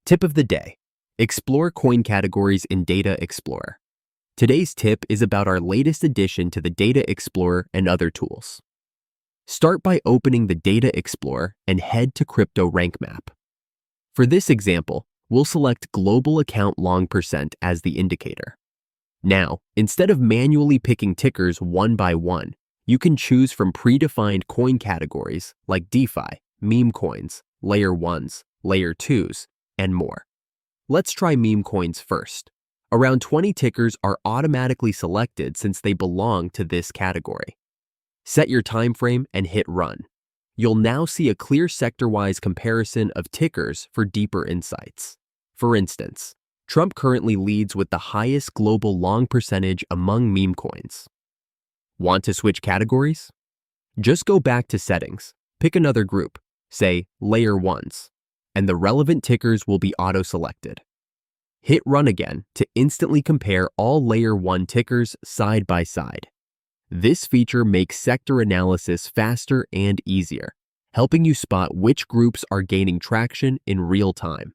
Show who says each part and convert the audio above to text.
Speaker 1: Tip of the day: explore coin categories in Data Explorer. Today's tip is about our latest addition to the Data Explorer and other tools. Start by opening the Data Explorer and head to Crypto Rankmap. For this example, we'll select Global Account Long % as the indicator. Now, instead of manually picking tickers one by one, you can choose from predefined coin categories like DeFi, Memecoins, Layer 1s, Layer 2s, and more. Let's try Memecoins first. Around 20 tickers are automatically selected since they belong to this category. Set your time frame and hit run. You'll now see a clear sector-wise comparison of tickers for deeper insights. For instance, Trump currently leads with the highest global long percentage among meme coins. Want to switch categories? Just go back to settings, pick another group, say Layer 1s, and the relevant tickers will be auto-selected. Hit run again to instantly compare all Layer 1 tickers side by side. This feature makes sector analysis faster and easier, helping you spot which groups are gaining traction in real time.